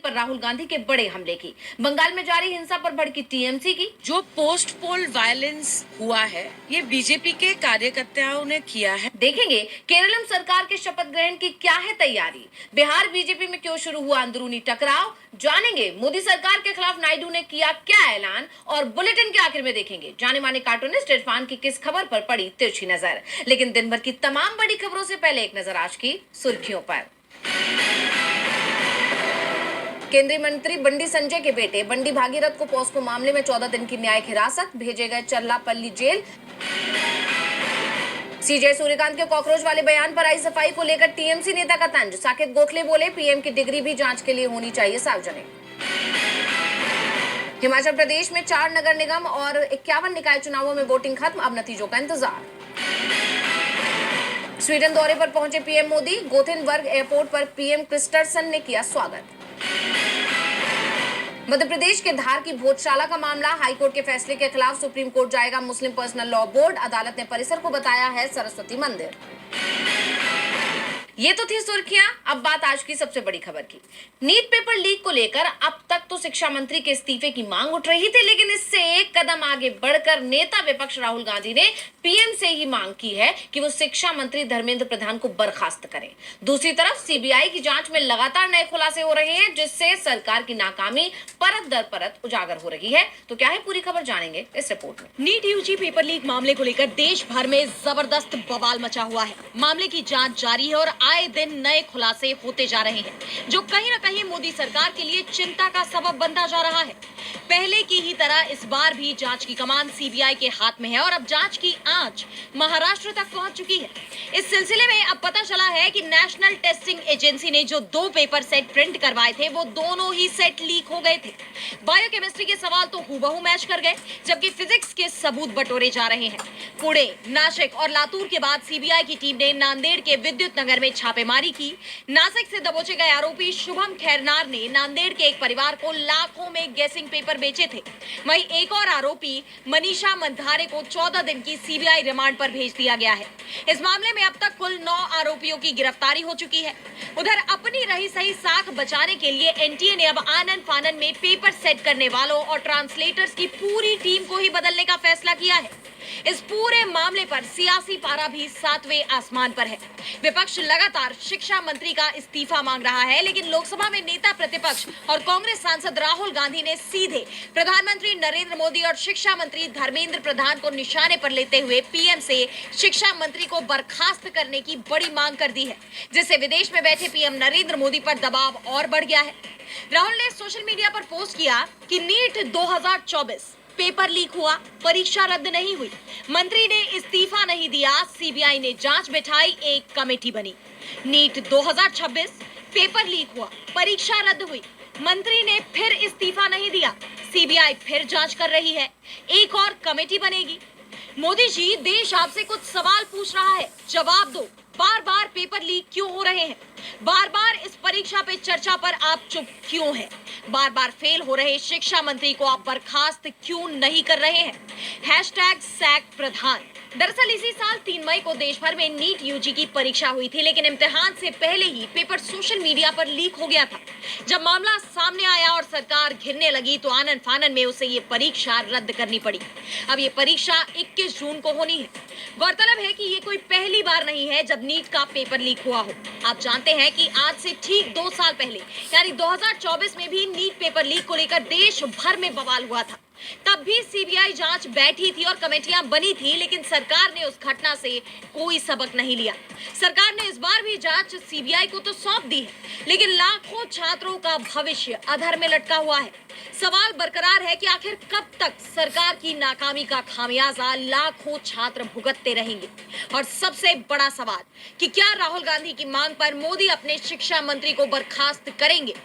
पर राहुल गांधी के बड़े हमले की। बंगाल में जारी हिंसा पर भड़की टीएमसी की। जो पोस्ट पोल वायलेंस हुआ है ये बीजेपी के कार्यकर्ताओं ने किया है। देखेंगे केरलम सरकार के शपथ ग्रहण की क्या है तैयारी। बिहार बीजेपी में क्यों शुरू हुआ अंदरूनी टकराव, जानेंगे मोदी सरकार के खिलाफ नायडू ने किया क्या ऐलान। और बुलेटिन के आखिर में देखेंगे जाने माने कार्टूनिस्ट इरफान की किस खबर पर पड़ी तिरछी नजर। लेकिन दिन भर की तमाम बड़ी खबरों से पहले एक नजर आज की सुर्खियों पर। केंद्रीय मंत्री बंडी संजय के बेटे बंडी भागीरथ को पॉस्को मामले में 14 दिन की न्यायिक हिरासत, भेजे गए चल्लापल्ली जेल। सीजे सूर्यकांत के कॉकरोच वाले बयान पर आई सफाई को लेकर टीएमसी नेता का तंज। साकेत गोखले बोले पीएम की डिग्री भी जांच के लिए होनी चाहिए सार्वजनिक। हिमाचल प्रदेश में 4 नगर निगम और 51 निकाय चुनावों में वोटिंग खत्म, अब नतीजों का इंतजार। स्वीडन दौरे पर पहुंचे पीएम मोदी, गोथेनबर्ग एयरपोर्ट पर पीएम क्रिस्टरसन ने किया स्वागत। मध्य प्रदेश के धार की भोजशाला का मामला, हाईकोर्ट के फैसले के खिलाफ सुप्रीम कोर्ट जाएगा मुस्लिम पर्सनल लॉ बोर्ड। अदालत ने परिसर को बताया है सरस्वती मंदिर। ये तो थी सुर्खियां, अब बात आज की सबसे बड़ी खबर की। नीट पेपर लीक को लेकर अब तक तो शिक्षा मंत्री के इस्तीफे की मांग उठ रही थी, लेकिन इससे एक कदम आगे बढ़कर नेता विपक्ष राहुल गांधी ने पीएम से ही मांग की है कि वो शिक्षा मंत्री धर्मेंद्र प्रधान को बर्खास्त करें। दूसरी तरफ सीबीआई की जांच में लगातार नए खुलासे हो रहे हैं, जिससे सरकार की नाकामी परत दर परत उजागर हो रही है। तो क्या है पूरी खबर, जानेंगे इस रिपोर्ट में। नीट यूजी पेपर लीक मामले को लेकर देश भर में जबरदस्त बवाल मचा हुआ है। मामले की जांच जारी है और आए दिन नए खुलासे होते जा रहे हैं, जो कहीं न कहीं मोदी सरकार के लिए चिंता का सबब बनता जा रहा है। पहले की ही तरह इस बार भी जांच की कमान सीबीआई के हाथ में है और अब जांच की आंच महाराष्ट्र तक पहुंच चुकी है। इस सिलसिले में अब पता चला है कि नेशनल टेस्टिंग एजेंसी ने जो 2 पेपर सेट प्रिंट करवाए थे, वो दोनों ही सेट लीक हो गए थे। बायोकेमिस्ट्री के सवाल तो हूबहू मैच कर गए, जबकि फिजिक्स के सबूत बटोरे जा रहे हैं। पुणे, नासिक और लातूर के बाद सीबीआई की टीम ने नांदेड़ के विद्युत नगर में छापेमारी की। नासिक से दबोचे गए आरोपी शुभम खैरनार ने नांदेड़ के एक परिवार को लाखों में गेसिंग पेपर बेचे थे। वहीं एक और आरोपी मनीषा मंधारे को 14 दिन की सीबीआई रिमांड पर भेज दिया गया है। इस मामले में अब तक कुल 9 आरोपियों की गिरफ्तारी हो चुकी है। उधर अपनी रही सही साख बचाने के लिए एनटीए ने अब आनन फानन में पेपर सेट करने वालों और ट्रांसलेटर्स की पूरी टीम को ही बदलने का फैसला किया है। इस पूरे मामले पर सियासी पारा भी 7वें आसमान पर है। विपक्ष लगातार शिक्षा मंत्री का इस्तीफा मांग रहा है, लेकिन लोकसभा में नेता प्रतिपक्ष और कांग्रेस सांसद राहुल गांधी ने सीधे प्रधानमंत्री नरेंद्र मोदी और शिक्षा मंत्री धर्मेंद्र प्रधान को निशाने पर लेते हुए पीएम से शिक्षा मंत्री को बर्खास्त करने की बड़ी मांग कर दी है, जिससे विदेश में बैठे पीएम नरेंद्र मोदी पर दबाव और बढ़ गया है। राहुल ने सोशल मीडिया पर पोस्ट किया कि नीट 2024 पेपर लीक हुआ, परीक्षा रद्द नहीं हुई, मंत्री ने इस्तीफा नहीं दिया, सीबीआई ने जांच बिठाई, एक कमेटी बनी। नीट 2026 पेपर लीक हुआ, परीक्षा रद्द हुई, मंत्री ने फिर इस्तीफा नहीं दिया, सीबीआई फिर जांच कर रही है, एक और कमेटी बनेगी। मोदी जी, देश आपसे कुछ सवाल पूछ रहा है, जवाब दो। बार बार पेपर लीक क्यों हो रहे हैं? बार बार इस परीक्षा पे चर्चा पर आप चुप क्यों हैं? बार बार फेल हो रहे शिक्षा मंत्री को आप बर्खास्त क्यों नहीं कर रहे हैं? #सैक प्रधान। दरअसल इसी साल 3 मई को देश भर में नीट यूजी की परीक्षा हुई थी, लेकिन इम्तिहान से पहले ही पेपर सोशल मीडिया पर लीक हो गया था। जब मामला सामने आया और सरकार घिरने लगी, तो आनन फानन में उसे ये परीक्षा रद्द करनी पड़ी। अब ये परीक्षा 21 जून को होनी है। गौरतलब है कि ये कोई पहली बार नहीं है जब नीट का पेपर लीक हुआ हो। आप जानते हैं कि आज से ठीक 2 साल पहले यानी 2024 में भी नीट पेपर लीक को लेकर देश भर में बवाल हुआ था। तब भी सीबीआई जांच बैठी थी और कमेटियां बनी थी, लेकिन सरकार ने उस घटना से कोई सबक नहीं लिया। सरकार ने इस बार भी जांच सीबीआई को तो सौंप दी है, लेकिन लाखों छात्रों का भविष्य अधर में लटका हुआ है। सवाल बरकरार है कि आखिर कब तक सरकार की नाकामी का खामियाजा लाखों छात्र भुगतते रहेंगे। और सबसे बड़ा सवाल कि क्या राहुल गांधी की मांग पर मोदी अपने शिक्षा मंत्री को बर्खास्त करेंगे?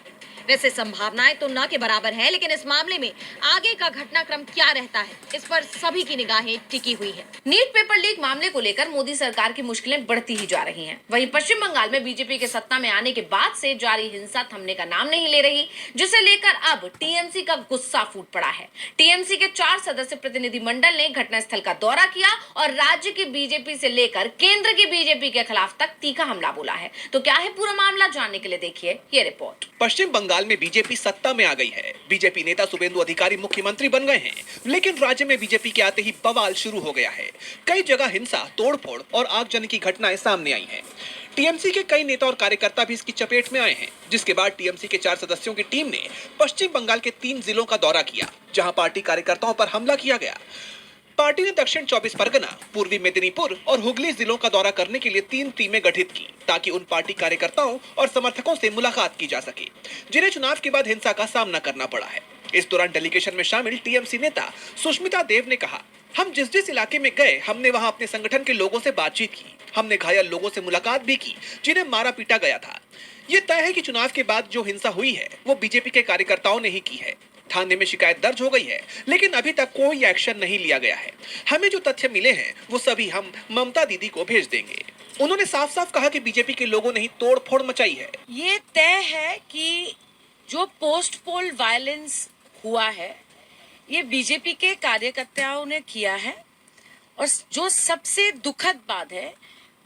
वैसे संभावनाएं तो न के बराबर है, लेकिन इस मामले में आगे का घटनाक्रम क्या रहता है, इस पर सभी की निगाहें टिकी हुई है। नीट पेपर लीक मामले को लेकर मोदी सरकार की मुश्किलें बढ़ती ही जा रही हैं। वहीं पश्चिम बंगाल में बीजेपी के सत्ता में आने के बाद से जारी हिंसा थमने का नाम नहीं ले रही, जिसे लेकर अब टीएमसी का गुस्सा फूट पड़ा है। टीएमसी के 4 सदस्य प्रतिनिधिमंडल ने घटनास्थल का दौरा किया और राज्य की बीजेपी से लेकर केंद्र की बीजेपी के खिलाफ तक तीखा हमला बोला है। तो क्या है पूरा मामला, जानने के लिए देखिए ये रिपोर्ट। पश्चिम बंगाल बंगाल में बीजेपी सत्ता में आ गई है। बीजेपी नेता शुभेंदु अधिकारी मुख्यमंत्री बन गए हैं, लेकिन राज्य में बीजेपी के आते ही बवाल शुरू हो गया है। कई जगह हिंसा, तोड़फोड़ और आगजनी की घटनाएं सामने आई हैं। टीएमसी के कई नेता और कार्यकर्ता भी इसकी चपेट में आए हैं, जिसके बाद टीएमसी के 4 सदस्यों की टीम ने पश्चिम बंगाल के 3 जिलों का दौरा किया, जहां पार्टी कार्यकर्ताओं पर हमला किया गया। पार्टी ने दक्षिण 24 परगना, पूर्वी मेदिनीपुर और हुगली जिलों का दौरा करने के लिए 3 टीमें गठित की, ताकि उन पार्टी कार्यकर्ताओं और समर्थकों से मुलाकात की जा सके, जिन्हें चुनाव के बाद हिंसा का सामना करना पड़ा है। इस दौरान डेलीगेशन में शामिल टीएमसी नेता सुष्मिता देव ने कहा, हम जिस जिस इलाके में गए, हमने वहां अपने संगठन के लोगों से बातचीत की, हमने घायल लोगों से मुलाकात भी की, जिन्हें मारा पीटा गया था। ये तय है कि चुनाव के बाद जो हिंसा हुई है, वो बीजेपी के कार्यकर्ताओं ने ही की है। थाने में शिकायत दर्ज हो गई है, लेकिन अभी तक कोई एक्शन नहीं लिया गया है। हमें जो तथ्य मिले हैं, वो सभी हम ममता दीदी को भेज देंगे। उन्होंने साफ साफ कहा कि बीजेपी के लोगों ने ही तोड़फोड़ मचाई है। ये तय है कि जो पोस्ट पोल वायलेंस हुआ है, ये बीजेपी के कार्यकर्ताओं ने किया है। और जो सबसे दुखद बात है,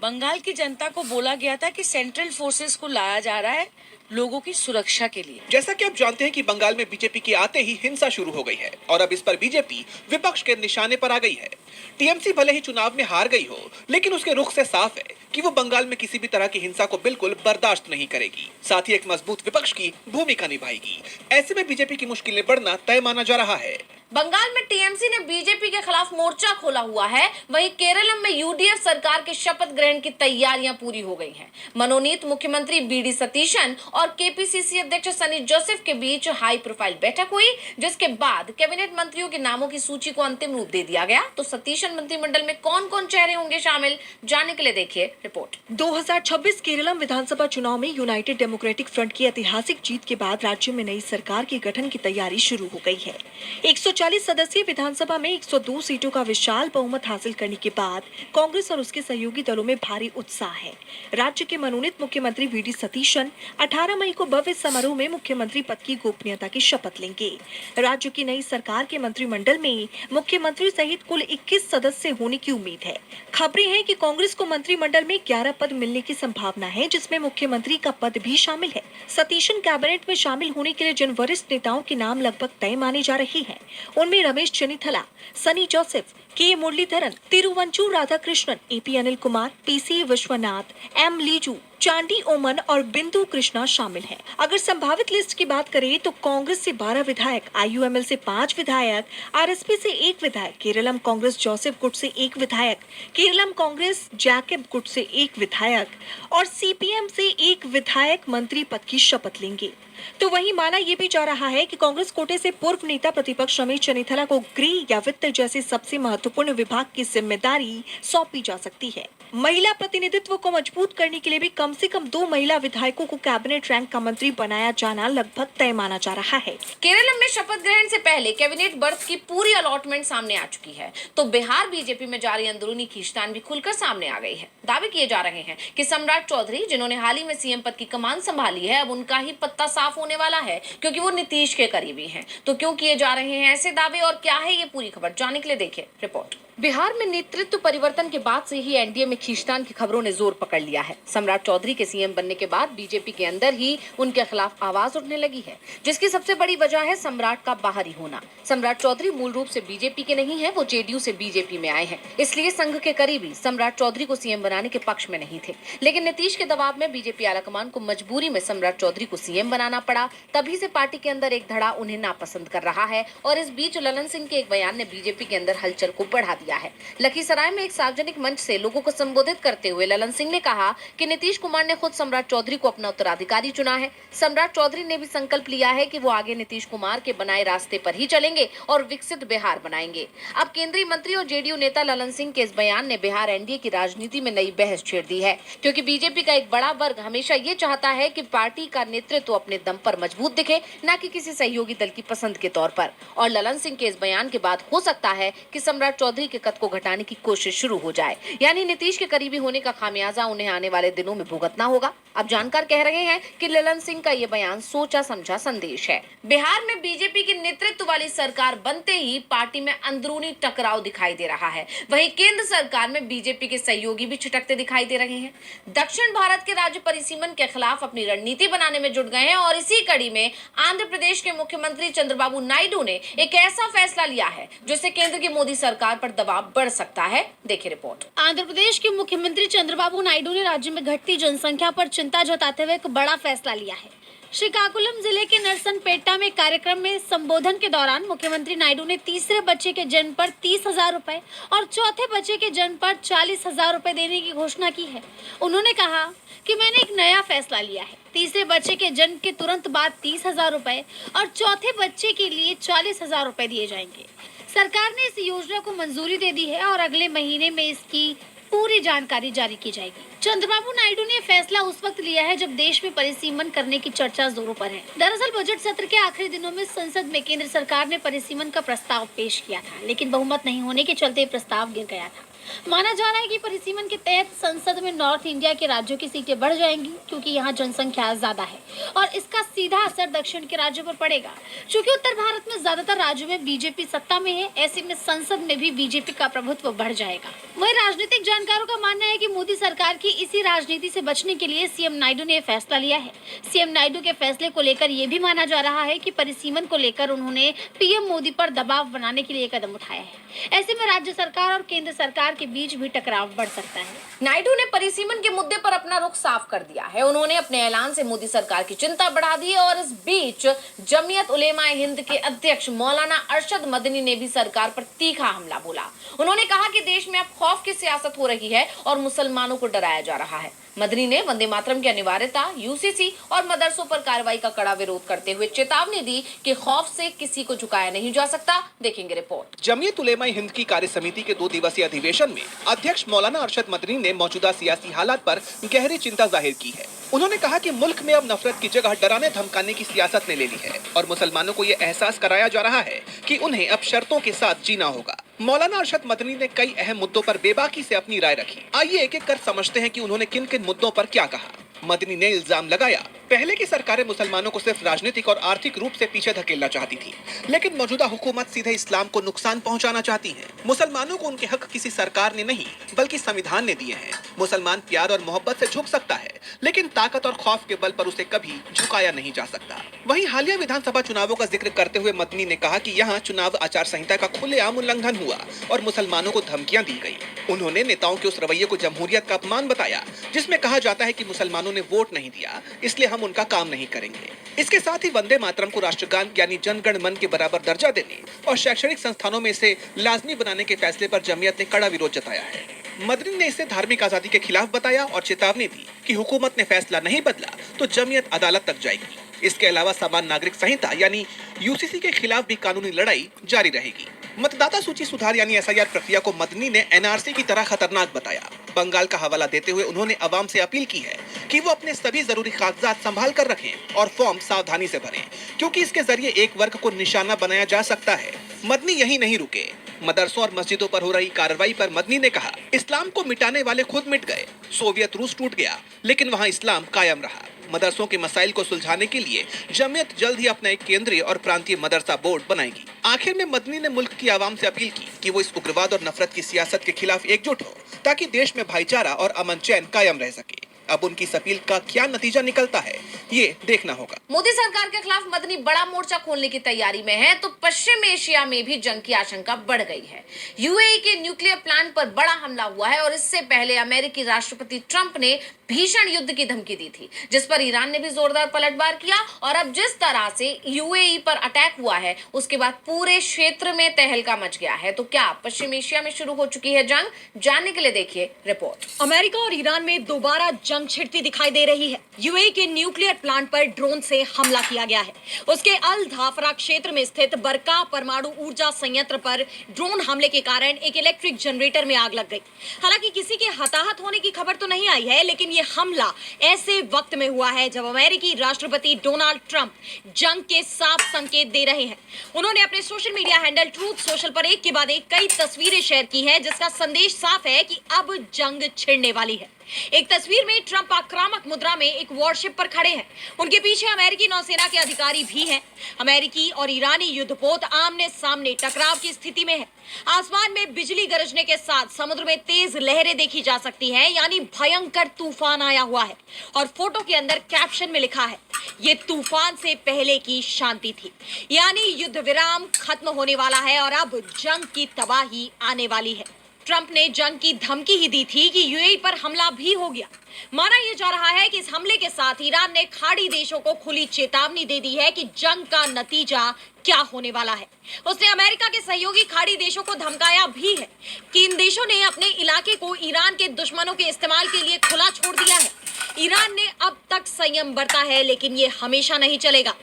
बंगाल की जनता को बोला गया था कि सेंट्रल फोर्सेस को लाया जा रहा है लोगों की सुरक्षा के लिए। जैसा कि आप जानते हैं कि बंगाल में बीजेपी के आते ही हिंसा शुरू हो गई है और अब इस पर बीजेपी विपक्ष के निशाने पर आ गई है। टीएमसी भले ही चुनाव में हार गई हो, लेकिन उसके रुख से साफ है कि वो बंगाल में किसी भी तरह की हिंसा को बिल्कुल बर्दाश्त नहीं करेगी, साथ ही एक मजबूत विपक्ष की भूमिका निभाएगी। ऐसे में बीजेपी की मुश्किलें बढ़ना तय माना जा रहा है। बंगाल में टीएमसी ने बीजेपी के खिलाफ मोर्चा खोला हुआ है, वहीं केरलम में यूडीएफ सरकार के शपथ ग्रहण की तैयारियां पूरी हो गई हैं। मनोनीत मुख्यमंत्री बीडी सतीशन और केपीसीसी अध्यक्ष सनी जोसेफ के बीच हाई प्रोफाइल बैठक हुई, जिसके बाद कैबिनेट मंत्रियों के नामों की सूची को अंतिम रूप दे दिया गया। तो सतीशन मंत्रिमंडल में कौन कौन चेहरे होंगे शामिल, जानने के लिए देखिए रिपोर्ट। 2026 केरलम विधानसभा चुनाव में यूनाइटेड डेमोक्रेटिक फ्रंट की ऐतिहासिक जीत के बाद राज्य में नई सरकार के गठन की तैयारी शुरू हो गई है। 140 सदस्यीय विधानसभा में 102 सीटों का विशाल बहुमत हासिल करने के बाद कांग्रेस और उसके सहयोगी दलों में भारी उत्साह है। राज्य के मनोनीत मुख्यमंत्री वीडी सतीशन 18 मई को भव्य समारोह में मुख्यमंत्री पद की गोपनीयता की शपथ लेंगे। राज्य की नई सरकार के मंत्रिमंडल में मुख्यमंत्री सहित कुल 21 सदस्य होने की उम्मीद है। खबरें हैं कि कांग्रेस को मंत्रिमंडल में 11 पद मिलने की संभावना है, जिसमें मुख्यमंत्री का पद भी शामिल है। सतीशन कैबिनेट में शामिल होने के लिए जिन वरिष्ठ नेताओं के नाम लगभग तय माने जा रहे हैं, उनमें Ramesh Chennithala, Sunny Joseph, K Muraleedharan, Thiruvanchoor Radhakrishnan, AP Anil Kumar, PC Vishwanath, M Liju, Chandy Oommen और बिंदु कृष्णा शामिल हैं। अगर संभावित लिस्ट की बात करें तो कांग्रेस से 12 विधायक, आईयूएमएल से 5 विधायक, आरएसपी से 1 विधायक, केरलम कांग्रेस जोसेफ गुट से 1 विधायक, केरलम कांग्रेस जैकब गुट से 1 विधायक और सीपीएम से 1 विधायक मंत्री पद की शपथ लेंगे। तो वहीं माना यह भी जा रहा है कि कांग्रेस कोटे से पूर्व नेता प्रतिपक्ष रमेश चेन्निथला को गृह या वित्त जैसे सबसे महत्वपूर्ण विभाग की जिम्मेदारी सौंपी जा सकती है। महिला प्रतिनिधित्व को मजबूत करने के लिए भी कम से कम 2 महिला विधायकों को कैबिनेट रैंक का मंत्री बनाया जाना लगभग तय माना जा रहा है। केरलम में शपथ ग्रहण से पहले कैबिनेट बर्थ की पूरी अलॉटमेंट सामने आ चुकी है, तो बिहार बीजेपी में जारी अंदरूनी खींचतान भी खुलकर सामने आ गई है। दावे किए जा रहे हैं कि सम्राट चौधरी, जिन्होंने हाल ही में सीएम पद की कमान संभाली है, अब उनका ही पत्ता साफ होने वाला है, क्योंकि वो नीतीश के करीबी हैं। तो क्यों किए जा रहे हैं ऐसे दावे और क्या है ये पूरी खबर, जानने के लिए देखिए रिपोर्ट। बिहार में नेतृत्व परिवर्तन के बाद से ही एनडीए में खींचतान की खबरों ने जोर पकड़ लिया है। सम्राट चौधरी के सीएम बनने के बाद बीजेपी के अंदर ही उनके खिलाफ आवाज उठने लगी है, जिसकी सबसे बड़ी वजह है सम्राट का बाहरी होना। सम्राट चौधरी मूल रूप से बीजेपी के नहीं है, वो जेडीयू से बीजेपी में आए हैं, इसलिए संघ के करीबी सम्राट चौधरी को सीएम बनाने के पक्ष में नहीं थे। लेकिन नीतीश के दबाव में बीजेपी आलाकमान को मजबूरी में सम्राट चौधरी को सीएम बनाना पड़ा। तभी से पार्टी के अंदर एक धड़ा उन्हें नापसंद कर रहा है और इस बीच ललन सिंह के एक बयान ने बीजेपी के अंदर हलचल को बढ़ा दिया है। लखीसराय में एक सार्वजनिक मंच से लोगों को संबोधित करते हुए ललन सिंह ने कहा कि नीतीश कुमार ने खुद सम्राट चौधरी को अपना उत्तराधिकारी चुना है। सम्राट चौधरी ने भी संकल्प लिया है कि वो आगे नीतीश कुमार के बनाए रास्ते पर ही चलेंगे और विकसित बिहार बनाएंगे। अब केंद्रीय मंत्री और जेडीयू नेता ललन सिंह के इस बयान ने बिहार एनडीए की राजनीति में नई बहस छेड़ दी है, क्योंकि बीजेपी का एक बड़ा वर्ग हमेशा ये चाहता है कि पार्टी का नेतृत्व अपने दम पर मजबूत दिखे, न कि किसी सहयोगी दल की पसंद के तौर पर। और ललन सिंह के इस बयान के बाद हो सकता है कि सम्राट चौधरी के कद को घटाने की कोशिश शुरू हो जाए, यानी नीतीश के करीबी होने का खामियाजा उन्हें आने वाले दिनों में भुगतना होगा। अब जानकार कह रहे हैं कि ललन सिंह का ये बयान सोचा समझा संदेश है। बिहार में बीजेपी की नेतृत्व वाली सरकार बनते ही पार्टी में अंदरूनी टकराव दिखाई दे रहा है। वहीं केंद्र सरकार में बीजेपी के सहयोगी भी छिटकते दिखाई दे रहे हैं। दक्षिण भारत के राज्य परिसीमन के खिलाफ अपनी रणनीति बनाने में जुट गए हैं और इसी कड़ी में आंध्र प्रदेश के मुख्यमंत्री चंद्रबाबू नायडू ने एक ऐसा फैसला लिया है जिससे केंद्र की मोदी सरकार पर दबाव बढ़ सकता है। देखिए रिपोर्ट। आंध्र प्रदेश के मुख्यमंत्री चंद्रबाबू नायडू ने राज्य में घटती जनसंख्या पर चिंता जताते हुए एक बड़ा फैसला लिया है। श्रीकाकुलम जिले के नरसनपेटा में कार्यक्रम में संबोधन के दौरान मुख्यमंत्री नायडू ने तीसरे बच्चे के जन्म पर 30,000 रुपए और चौथे बच्चे के जन्म पर 40,000 रुपए देने की घोषणा की है। उन्होंने कहा कि मैंने एक नया फैसला लिया है। तीसरे बच्चे के जन्म के तुरंत बाद 30,000 रुपए और चौथे बच्चे के लिए 40,000 रुपए दिए जाएंगे। सरकार ने इस योजना को मंजूरी दे दी है और अगले महीने में इसकी पूरी जानकारी जारी की जाएगी। चंद्रबाबू नायडू ने फैसला उस वक्त लिया है जब देश में परिसीमन करने की चर्चा जोरों पर है। दरअसल बजट सत्र के आखिरी दिनों में संसद में केंद्र सरकार ने परिसीमन का प्रस्ताव पेश किया था, लेकिन बहुमत नहीं होने के चलते प्रस्ताव गिर गया था। माना जा रहा है कि परिसीमन के तहत संसद में नॉर्थ इंडिया के राज्यों की सीटें बढ़ जाएंगी क्योंकि यहाँ जनसंख्या ज्यादा है और इसका सीधा असर दक्षिण के राज्यों पर पड़ेगा। क्योंकि उत्तर भारत में ज्यादातर राज्यों में बीजेपी सत्ता में है, ऐसे में संसद में भी बीजेपी का प्रभुत्व बढ़ जाएगा। वहीं राजनीतिक जानकारों का मानना है कि मोदी सरकार की इसी राजनीति से बचने के लिए सीएम नायडू ने फैसला लिया है। सीएम नायडू के फैसले को लेकर ये भी माना जा रहा है कि परिसीमन को लेकर उन्होंने पीएम मोदी पर दबाव बनाने के लिए कदम उठाया है। ऐसे में राज्य सरकार और केंद्र सरकार के बीच भी टकराव बढ़ सकता है। नायडू ने परिसीमन के मुद्दे पर अपना रुख साफ कर दिया है। उन्होंने अपने ऐलान से मोदी सरकार की चिंता बढ़ा दी है और इस बीच जमीयत उलेमा हिंद के अध्यक्ष मौलाना अरशद मदनी ने भी सरकार पर तीखा हमला बोला। उन्होंने कहा कि देश में अब खौफ की सियासत हो रही है और मुसलमानों को डराया जा रहा है। मदनी ने वंदे मातरम की अनिवार्यता, यूसीसी और मदरसों पर कार्रवाई का कड़ा विरोध करते हुए चेतावनी दी कि खौफ से किसी को झुकाया नहीं जा सकता। देखेंगे रिपोर्ट। जमीयत उलेमा हिंद की कार्य समिति के 2 दिवसीय अधिवेशन में अध्यक्ष मौलाना अरशद मदनी ने मौजूदा सियासी हालात पर गहरी चिंता जाहिर की है। उन्होंने कहा कि मुल्क में अब नफरत की जगह डराने धमकाने की सियासत ने ले ली है और मुसलमानों को ये एहसास कराया जा रहा है कि उन्हें अब शर्तों के साथ जीना होगा। मौलाना अरशद मदनी ने कई अहम मुद्दों पर बेबाकी से अपनी राय रखी। आइए एक एक कर समझते हैं कि उन्होंने किन किन मुद्दों पर क्या कहा। मदनी ने इल्जाम लगाया, पहले की सरकारें मुसलमानों को सिर्फ राजनीतिक और आर्थिक रूप से पीछे धकेलना चाहती थी, लेकिन मौजूदा हुकूमत सीधे इस्लाम को नुकसान पहुंचाना चाहती है। मुसलमानों को उनके हक किसी सरकार ने नहीं बल्कि संविधान ने दिए हैं। मुसलमान प्यार और मोहब्बत से झुक सकता है, लेकिन ताकत और खौफ के बल पर उसे कभी झुकाया नहीं जा सकता। वहीं हालिया विधानसभा चुनावों का जिक्र करते हुए मदनी ने कहा कि यहाँ चुनाव आचार संहिता का खुलेआम उल्लंघन हुआ और मुसलमानों को धमकियां दी गई। उन्होंने नेताओं के उस रवैये को जमहूरियत का अपमान बताया जिसमें कहा जाता है कि मुसलमानों ने वोट नहीं दिया, इसलिए हम उनका काम नहीं करेंगे। इसके साथ ही वंदे मातरम को राष्ट्रगान यानी जनगण मन के बराबर दर्जा देने और शैक्षणिक संस्थानों में इसे लाजमी बनाने के फैसले पर जमीयत ने कड़ा विरोध जताया है। मदनी ने इसे धार्मिक आजादी के खिलाफ बताया और चेतावनी दी कि हुकूमत ने फैसला नहीं बदला तो जमीयत अदालत तक जाएगी। इसके अलावा समान नागरिक संहिता यानी यूसीसी के खिलाफ भी कानूनी लड़ाई जारी रहेगी। मतदाता सूची सुधार यानी एसआईआर प्रक्रिया को मदनी ने एनआरसी की तरह खतरनाक बताया। बंगाल का हवाला देते हुए उन्होंने अवाम से अपील की है कि वो अपने सभी जरूरी कागजात संभाल कर रखें और फॉर्म सावधानी से भरें, क्योंकि इसके जरिए एक वर्ग को निशाना बनाया जा सकता है। मदनी यही नहीं रुके। मदरसों और मस्जिदों पर हो रही कार्रवाई पर मदनी ने कहा, इस्लाम को मिटाने वाले खुद मिट गए। सोवियत रूस टूट गया, लेकिन वहाँ इस्लाम कायम रहा। मदरसों के मसाइल को सुलझाने के लिए जमीयत जल्द ही अपना एक केंद्रीय और प्रांतीय मदरसा बोर्ड बनाएगी। आखिर में मदनी ने मुल्क की आवाम से अपील की कि वो इस उग्रवाद और नफरत की सियासत के खिलाफ एकजुट हो ताकि देश में भाईचारा और अमन चैन कायम रह सके। अब उनकी इस अपील का क्या नतीजा निकलता है, ये देखना होगा। मोदी सरकार के खिलाफ मदनी बड़ा मोर्चा खोलने की तैयारी में है तो पश्चिम एशिया में भी जंग की आशंका बढ़ गई है। यूएई के न्यूक्लियर प्लांट पर बड़ा हमला हुआ है और इससे पहले अमेरिकी राष्ट्रपति ट्रंप ने भीषण युद्ध की धमकी दी थी, जिस पर ईरान ने भी जोरदार पलटवार किया। और अब जिस तरह से यूएई पर अटैक हुआ है उसके बाद पूरे क्षेत्र में तहलका मच गया है। तो क्या पश्चिम एशिया में शुरू हो चुकी है जंग? जानने के लिए देखिए रिपोर्ट। अमेरिका और ईरान में दोबारा जंग छिड़ती दिखाई दे रही है। यूएई के न्यूक्लियर प्लांट पर ड्रोन से हमला किया गया है। उसके अल धाफरा क्षेत्र में स्थित बरका परमाणु ऊर्जा संयंत्र पर ड्रोन हमले के कारण एक इलेक्ट्रिक जनरेटर में आग लग गई। हालांकि किसी के हताहत होने की खबर तो नहीं आई है, लेकिन ये हमला ऐसे वक्त में हुआ है जब अमेरिकी राष्ट्रपति डोनाल्ड ट्रंप जंग के साफ संकेत दे रहे हैं। उन्होंने अपने social media handle truth social पर एक के बाद एक कई तस्वीरें शेयर की हैं, जिसका संदेश साफ है कि अब जंग छिड़ने वाली है। एक तस्वीर में ट्रंप आक्रामक मुद्रा में एक वॉरशिप पर खड़े हैं। उनके पीछे अमेरिकी नौसेना के अधिकारी भी हैं। अमेरिकी और ईरानी युद्धपोत आमने सामने टकराव की स्थिति में है। आसमान में बिजली गरजने के साथ समुद्र में तेज लहरें देखी जा सकती हैं, यानी भयंकर तूफान आया हुआ है। और फोटो के अंदर कैप्शन में लिखा है, ये तूफान से पहले की शांति थी, यानी युद्ध विराम खत्म होने वाला है और अब जंग की तबाही आने वाली है। ट्रंप ने जंग की धमकी ही दी थी कि यूएई पर हमला भी हो गया। माना यह जा रहा है कि इस हमले के साथ ईरान ने खाड़ी देशों को खुली चेतावनी दे दी है कि जंग का नतीजा क्या होने वाला है। उसने अमेरिका के सहयोगी खाड़ी देशों को धमकाया भी है कि इन देशों ने अपने इलाके को ईरान के दुश्मनों के इस्तेमाल के लिए खुला छोड़ दिया है। ईरान ने अब तक संयम बरता है, लेकिन ये हमेशा नहीं चलेगा।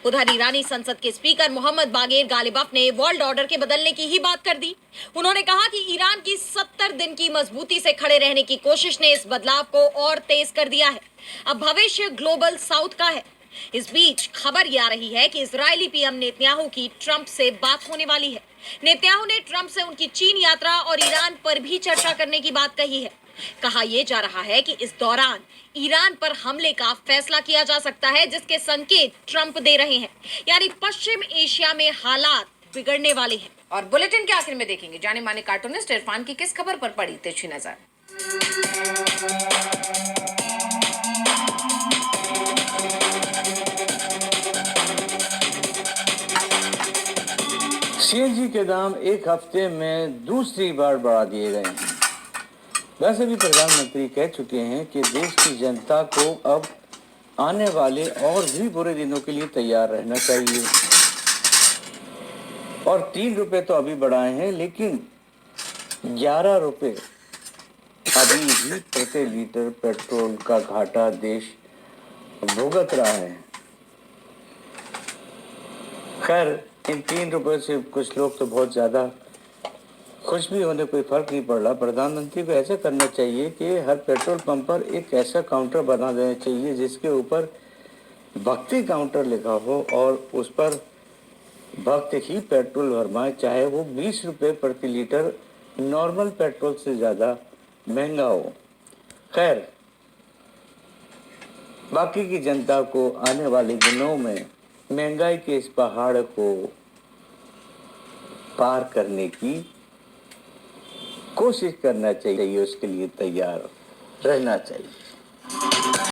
उधर ईरानी संसद के स्पीकर मोहम्मद बागेर गालिबफ ने वर्ल्ड ऑर्डर के बदलने की ही बात कर दी। उन्होंने कहा कि ईरान की 70 दिन की मजबूती से खड़े रहने की कोशिश ने इस बदलाव को और तेज कर दिया है। अब भविष्य ग्लोबल साउथ का है। इस बीच खबर ये आ रही है कि इजरायली पीएम नेतन्याहू की ट्रंप से बात होने वाली है। नेतन्याहू ने ट्रंप से उनकी चीन यात्रा और ईरान पर भी चर्चा करने की बात कही है। कहा यह जा रहा है कि इस दौरान ईरान पर हमले का फैसला किया जा सकता है, जिसके संकेत ट्रंप दे रहे हैं, यानी पश्चिम एशिया में हालात बिगड़ने वाले हैं। और बुलेटिन के आखिर में देखेंगे जाने माने कार्टूनिस्ट इरफान की किस खबर पर पड़ी तिरछी नजर। सीएनजी के दाम एक हफ्ते में दूसरी बार बढ़ा दिए गए हैं। वैसे भी प्रधानमंत्री कह चुके हैं कि देश की जनता को अब आने वाले और भी बुरे दिनों के लिए तैयार रहना चाहिए। और 3 रुपए तो अभी बढ़ाए हैं, लेकिन 11 रुपए अभी भी प्रति लीटर पेट्रोल का घाटा देश भुगत रहा है। खैर, इन 3 रुपए से कुछ लोग तो बहुत ज्यादा खुश भी होने कोई फर्क नहीं पड़ रहा। प्रधानमंत्री को ऐसा करना चाहिए कि हर पेट्रोल पंप पर एक ऐसा काउंटर बना देना चाहिए जिसके ऊपर भक्ति काउंटर लिखा हो और उस पर भक्त ही पेट्रोल भरवाए, चाहे वो 20 रुपए प्रति लीटर नॉर्मल पेट्रोल से ज्यादा महंगा हो। खैर, बाकी की जनता को आने वाले दिनों में महंगाई के इस पहाड़ को पार करने की कोशिश करना चाहिए, उसके लिए तैयार रहना चाहिए।